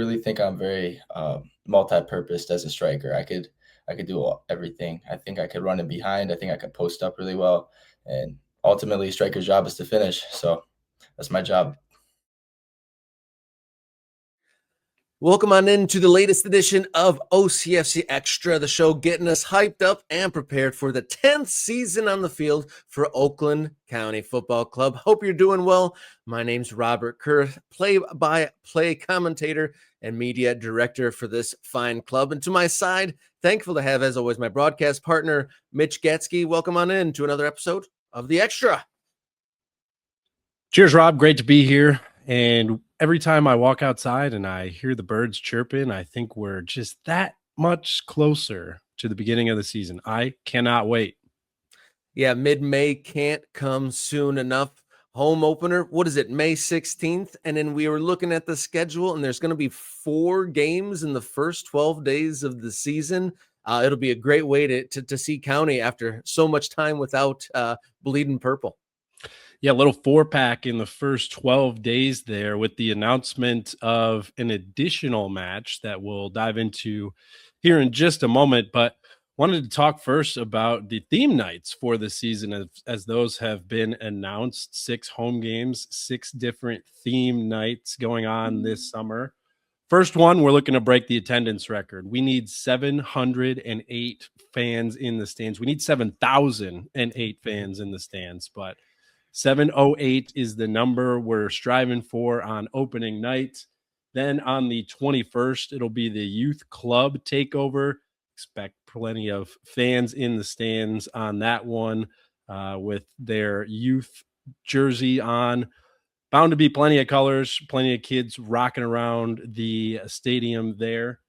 really think I'm very multi-purposed as a striker. I could do everything. I think I could run in behind. I think I could post up really well, and ultimately, striker's job is to finish. So that's my job. Welcome on into the latest edition of OCFC Extra, the show getting us hyped up and prepared for the 10th season on the field for Oakland County Football Club. Hope you're doing well. My name's Robert Kerr, play-by-play commentator and media director for this fine club. And to my side, thankful to have, as always, my broadcast partner, Mitch Gatsky. Welcome on in to another episode of The Extra. Cheers, Rob. Great to be here. And every time I walk outside and I hear the birds chirping, I think we're just that much closer to the beginning of the season. I cannot wait. Yeah, mid-May can't come soon enough. Home opener, what is it, May 16th? And then we were looking at the schedule, and there's going to be 4 games in the first 12 days of the season. It'll be a great way to see County after so much time without bleeding purple. Yeah, a little 4-pack in the first 12 days there with the announcement of an additional match that we'll dive into here in just a moment. But wanted to talk first about the theme nights for the season as those have been announced. 6 home games, 6 different theme nights going on this summer. First one, we're looking to break the attendance record. We need 708 fans in the stands. We need 7,008 fans in the stands, but 708 is the number we're striving for on opening night. Then on the 21st, it'll be the youth club takeover. Expect plenty of fans in the stands on that one with their youth jersey on. Bound to be plenty of colors, plenty of kids rocking around the stadium there.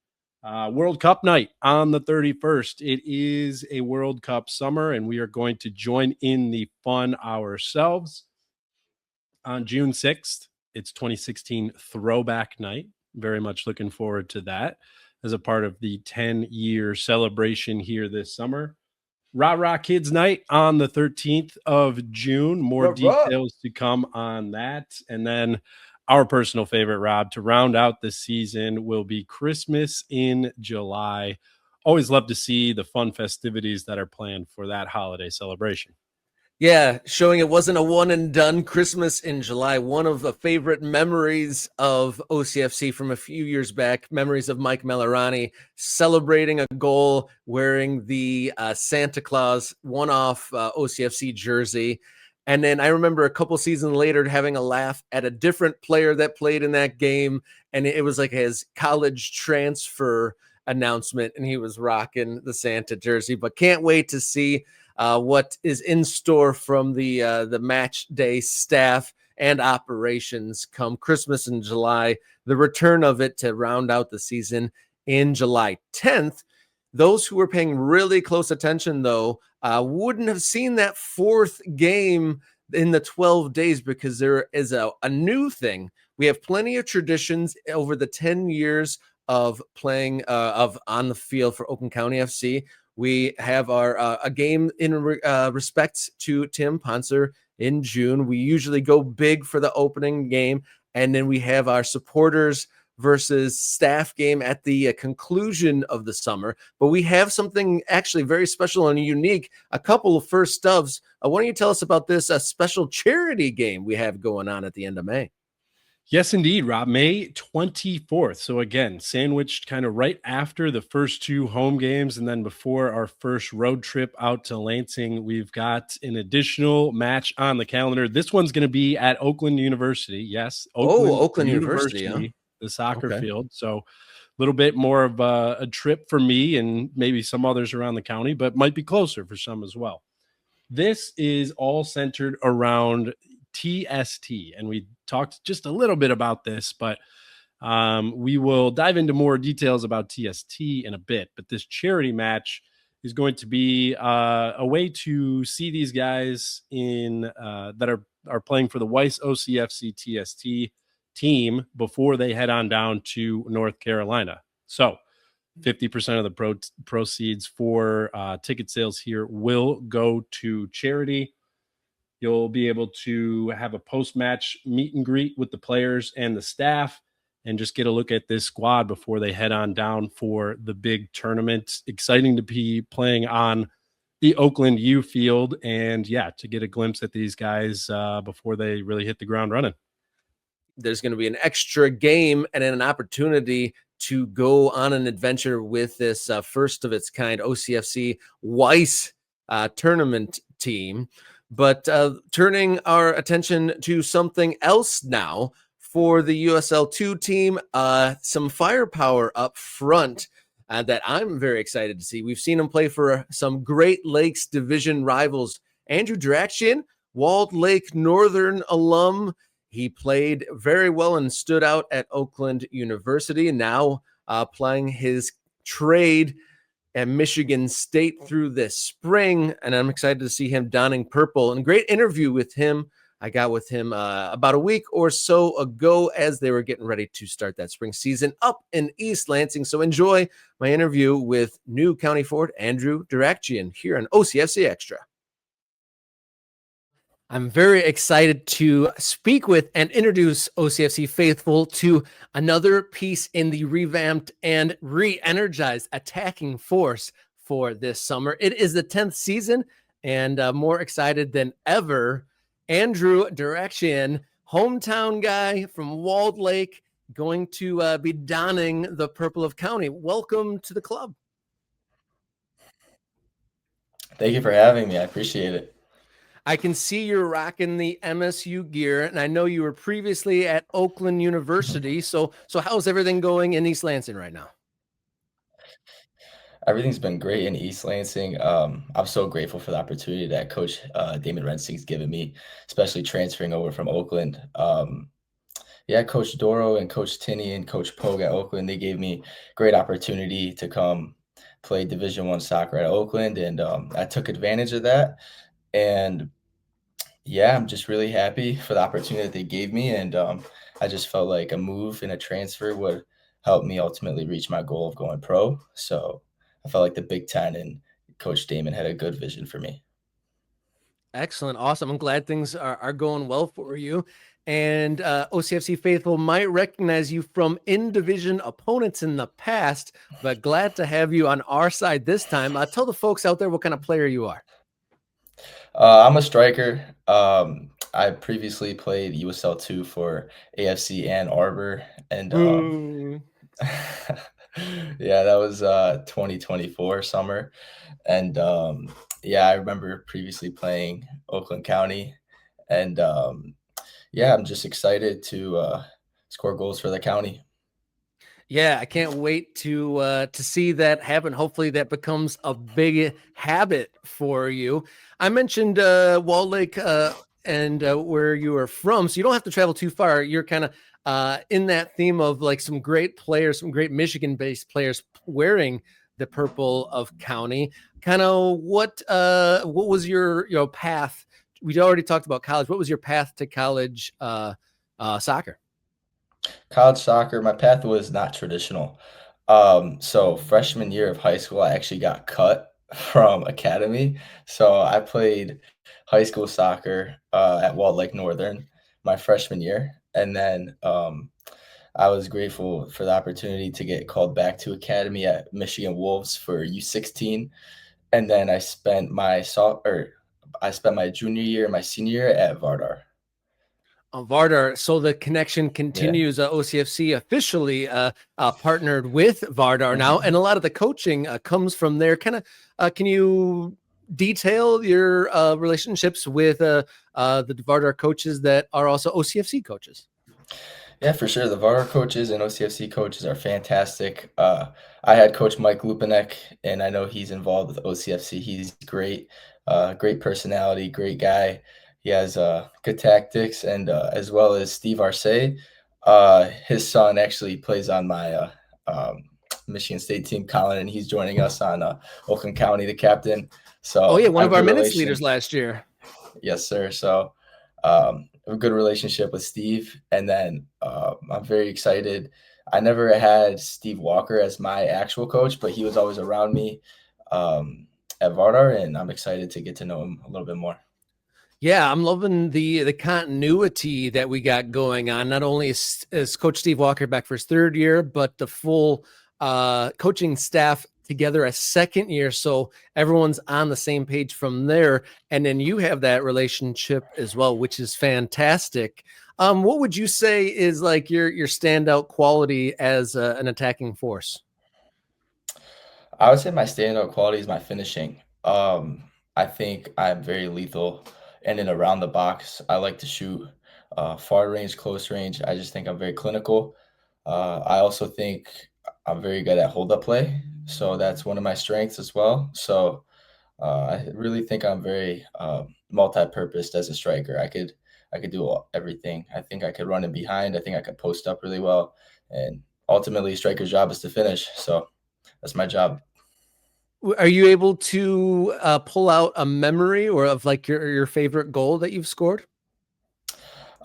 World Cup night on the 31st. It is a World Cup summer, and we are going to join in the fun ourselves. On June 6th, it's 2016 Throwback Night. Very much looking forward to that as a part of the 10-year celebration here this summer. Rah Kids Night on the 13th of June. More details to come on that. And then our personal favorite, Rob, to round out the season will be Christmas in July. Always love to see the fun festivities that are planned for that holiday celebration. Yeah, showing it wasn't a one and done. Christmas in July, one of the favorite memories of OCFC from a few years back, memories of Mike Malorani celebrating a goal wearing the Santa Claus one-off OCFC jersey. And then I remember a couple seasons later having a laugh at a different player that played in that game. And it was like his college transfer announcement, and he was rocking the Santa jersey. But can't wait to see what is in store from the match day staff and operations come Christmas in July. The return of it to round out the season in July 10th. Those who were paying really close attention, though, wouldn't have seen that 4th game in the 12 days because there is a new thing. We have plenty of traditions over the 10 years of playing on the field for Oakland County FC. We have our a game in respect to Tim Ponser in June. We usually go big for the opening game, and then we have our supporters versus staff game at the conclusion of the summer. But we have something actually very special and unique, a couple of first stubs. Why don't you tell us about this special charity game we have going on at the end of May? Yes, indeed, Rob. May 24th. So again, sandwiched kind of right after the first 2 home games and then before our first road trip out to Lansing, we've got an additional match on the calendar. This one's going to be at Oakland University. Yes, Oakland University, huh? The soccer field. So a little bit more of a trip for me and maybe some others around the county, but might be closer for some as well. This is all centered around TST, and we talked just a little bit about this, but we will dive into more details about TST in a bit. But this charity match is going to be a way to see these guys in that are playing for the Weiss OCFC TST team before they head on down to North Carolina. So 50% of the proceeds for ticket sales here will go to charity. You'll be able to have a post-match meet and greet with the players and the staff. and just get a look at this squad before they head on down for the big tournament. Exciting to be playing on the Oakland U field, and to get a glimpse at these guys before they really hit the ground running. There's going to be an extra game and an opportunity to go on an adventure with this first of its kind OCFC Weiss tournament team. But turning our attention to something else now for the USL2 team, some firepower up front that I'm very excited to see. We've seen him play for some Great Lakes Division rivals. Andrew Darakdjian, Walled Lake Northern alum. He played very well and stood out at Oakland University, and now playing his trade at Michigan State through this spring. And I'm excited to see him donning purple. And great interview with him. I got with him about a week or so ago as they were getting ready to start that spring season up in East Lansing. So enjoy my interview with new county forward Andrew Darakdjian here on OCFC Extra. I'm very excited to speak with and introduce OCFC faithful to another piece in the revamped and re-energized attacking force for this summer. It is the 10th season, and more excited than ever. Andrew Darakdjian, hometown guy from Walled Lake, going to be donning the purple of county. Welcome to the club. Thank you for having me. I appreciate it. I can see you're rocking the MSU gear, and I know you were previously at Oakland University. So how's everything going in East Lansing right now? Everything's been great in East Lansing. I'm so grateful for the opportunity that Coach Damon Rensing's given me, especially transferring over from Oakland. Coach Doro and Coach Tinney and Coach Pogue at Oakland, they gave me great opportunity to come play Division I soccer at Oakland, and I took advantage of that. And I'm just really happy for the opportunity that they gave me. And I just felt like a move and a transfer would help me ultimately reach my goal of going pro. So I felt like the Big Ten and Coach Damon had a good vision for me. Excellent. Awesome. I'm glad things are going well for you. And OCFC faithful might recognize you from in-division opponents in the past, but glad to have you on our side this time. Tell the folks out there what kind of player you are. I'm a striker. I previously played USL2 for AFC Ann Arbor, and that was 2024 summer. And I remember previously playing Oakland County, and I'm just excited to score goals for the county. Yeah, I can't wait to see that happen. Hopefully that becomes a big habit for you. I mentioned Walled Lake and where you are from, so you don't have to travel too far. You're kind of in that theme of like some great players, some great Michigan-based players wearing the purple of county. Kind of what was your path? We already talked about college. What was your path to college soccer? College soccer, my path was not traditional. So freshman year of high school, I actually got cut from academy. So I played high school soccer at Walled Lake Northern my freshman year. And then I was grateful for the opportunity to get called back to academy at Michigan Wolves for U16. And then I spent my junior year and my senior year at Vardar. Vardar. So the connection continues. OCFC officially partnered with Vardar now, and a lot of the coaching comes from there. Kind of, can you detail your relationships with the Vardar coaches that are also OCFC coaches? Yeah, for sure. The Vardar coaches and OCFC coaches are fantastic. I had Coach Mike Lupanek, and I know he's involved with OCFC. He's great, great personality, great guy. He has good tactics, and as well as Steve Arce. His son actually plays on my Michigan State team, Colin, and he's joining us on Oakland County, the captain. So, one of our minutes leaders last year. Yes, sir. So, a good relationship with Steve, and then I'm very excited. I never had Steve Walker as my actual coach, but he was always around me at Vardar, and I'm excited to get to know him a little bit more. Yeah, I'm loving the continuity that we got going on. Not only is Coach Steve Walker back for his third year, but the full coaching staff together a second year. So everyone's on the same page from there. And then you have that relationship as well, which is fantastic. What would you say is like your standout quality as an attacking force? I would say my standout quality is my finishing. I think I'm very lethal in and around the box. I like to shoot far range, close range. I just think I'm very clinical. I also think I'm very good at hold up play. So that's one of my strengths as well. So I really think I'm very multi-purposed as a striker. I could do everything. I think I could run in behind. I think I could post up really well. And ultimately, striker's job is to finish. So that's my job. Are you able to pull out a memory or of like your favorite goal that you've scored?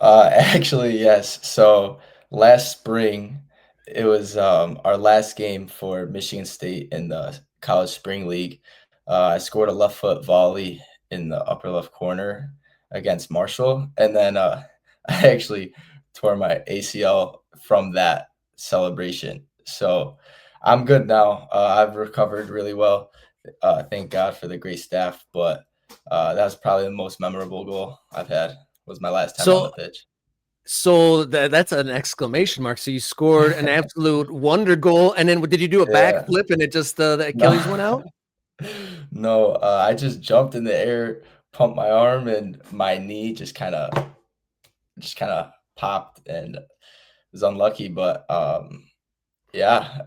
Actually, yes. So last spring, it was our last game for Michigan State in the College Spring League. I scored a left foot volley in the upper left corner against Marshall, and then I actually tore my ACL from that celebration. So I'm good now. I've recovered really well. Thank God for the great staff, but that was probably the most memorable goal I've had. Was my last time on the So pitch. So that's an exclamation mark. So you scored an absolute wonder goal, and then did you do a Yeah. backflip and it just the No. Achilles went out? No, I just jumped in the air, pumped my arm, and my knee just kinda popped and was unlucky, but, yeah.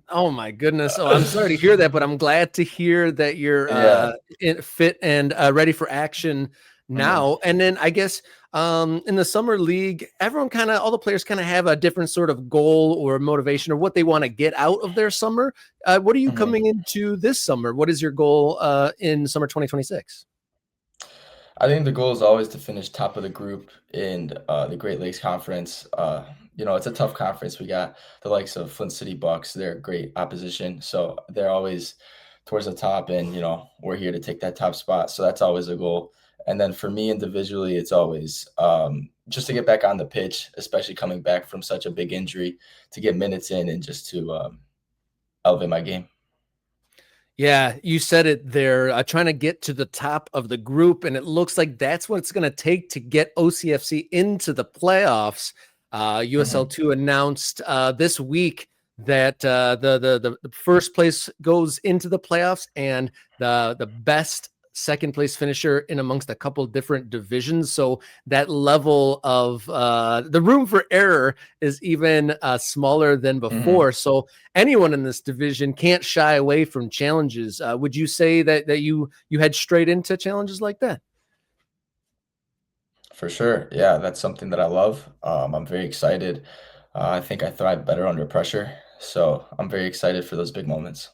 Oh my goodness! Oh, I'm sorry to hear that, but I'm glad to hear that you're Yeah. fit and ready for action Mhm. now. And then I guess in the summer league, everyone all the players kind of have a different sort of goal or motivation or what they want to get out of their summer. What are you Mhm. coming into this summer? What is your goal in summer 2026? I think the goal is always to finish top of the group in the Great Lakes Conference. It's a tough conference. We got the likes of Flint City Bucks. They're great opposition, so they're always towards the top, and we're here to take that top spot. So that's always a goal. And then for me individually, it's always just to get back on the pitch, especially coming back from such a big injury, to get minutes in and just to elevate my game. Yeah, you said it there. Trying to get to the top of the group, and it looks like that's what it's going to take to get OCFC into the playoffs. Mhm. USL2 announced this week that the first place goes into the playoffs, and the best second place finisher in amongst a couple different divisions. So that level of the room for error is even smaller than Mhm. before. So anyone in this division can't shy away from challenges. Would you say that you head straight into challenges like that? For sure. Yeah, that's something that I love. I'm very excited. I think I thrive better under pressure. So I'm very excited for those big moments.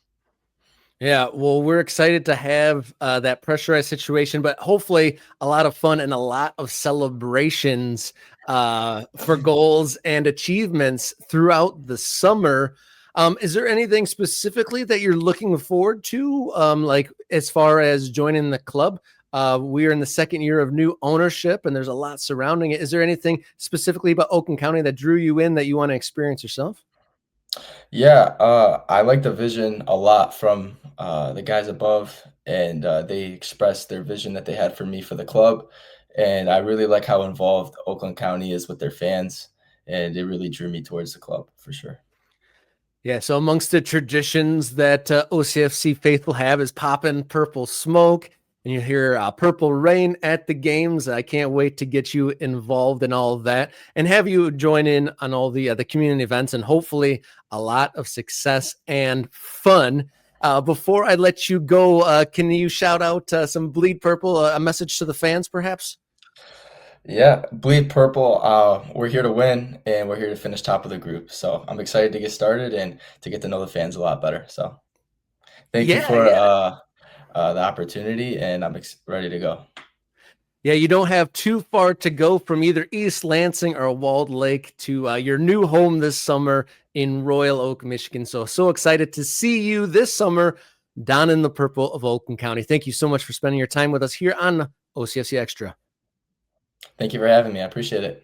Yeah, well, we're excited to have that pressurized situation, but hopefully a lot of fun and a lot of celebrations for goals and achievements throughout the summer. Is there anything specifically that you're looking forward to, like as far as joining the club? We are in the second year of new ownership, and there's a lot surrounding it. Is there anything specifically about Oakland County that drew you in that you want to experience yourself? Yeah, I like the vision a lot from the guys above, and they expressed their vision that they had for me for the club. And I really like how involved Oakland County is with their fans, and it really drew me towards the club for sure. Yeah, so amongst the traditions that OCFC faithful have is popping purple smoke, and you hear purple rain at the games. I can't wait to get you involved in all of that and have you join in on all the community events and hopefully a lot of success and fun. Before I let you go, can you shout out some Bleed Purple, a message to the fans, perhaps? Yeah, bleed purple. We're here to win, and we're here to finish top of the group. So I'm excited to get started and to get to know the fans a lot better. So thank you Yeah, for yeah. the opportunity, and I'm ready to go. Yeah, you don't have too far to go from either East Lansing or Walled Lake to your new home this summer in Royal Oak, Michigan. So excited to see you this summer down in the purple of Oakland County. Thank you so much for spending your time with us here on OCFC Extra. Thank you for having me. I appreciate it.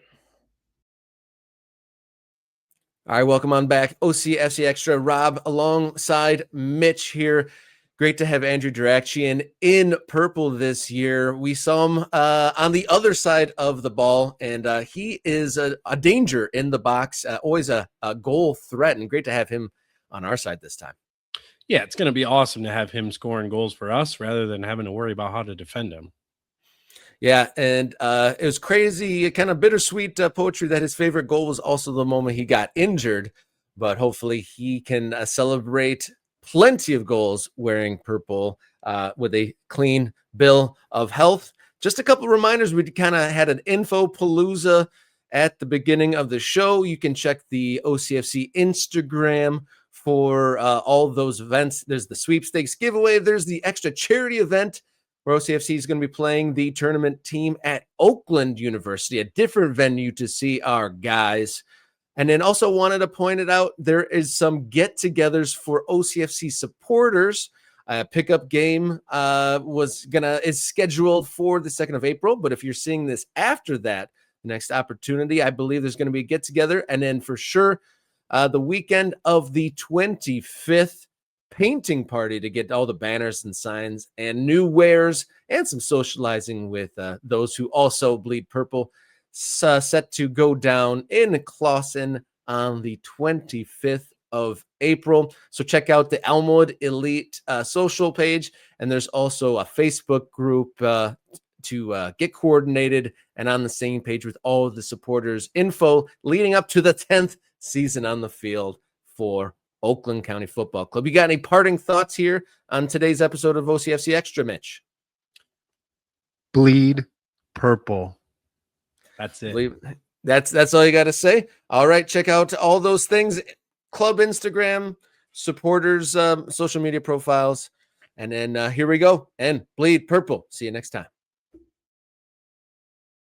All right, welcome on back. OCFC Extra, Rob alongside Mitch here. Great to have Andrew Darakdjian in purple this year. We saw him on the other side of the ball, and he is a danger in the box, always a goal threat, and great to have him on our side this time. Yeah, it's going to be awesome to have him scoring goals for us rather than having to worry about how to defend him. Yeah, and it was crazy, kind of bittersweet poetry that his favorite goal was also the moment he got injured, but hopefully he can celebrate plenty of goals wearing purple with a clean bill of health. Just a couple reminders. We kind of had an info palooza at the beginning of the show. You can check the OCFC Instagram for all those events. There's the sweepstakes giveaway. There's the extra charity event where OCFC is going to be playing the tournament team at Oakland University, a different venue to see our guys. And then also wanted to point it out, there is some get-togethers for OCFC supporters. Pickup game is scheduled for the 2nd of April. But if you're seeing this after that, the next opportunity, I believe there's going to be a get-together. And then for sure, the weekend of the 25th, painting party to get all the banners and signs and new wares and some socializing with those who also bleed purple. Set to go down in Clawson on the 25th of April. So check out the Elmwood Elite social page. And there's also a Facebook group to get coordinated and on the same page with all of the supporters info leading up to the 10th season on the field for Oakland County Football Club. You got any parting thoughts here on today's episode of OCFC Extra, Mitch? Bleed purple. That's it. That's all you got to say. All right, check out all those things. Club Instagram, supporters, social media profiles. And then here we go. And bleed purple. See you next time.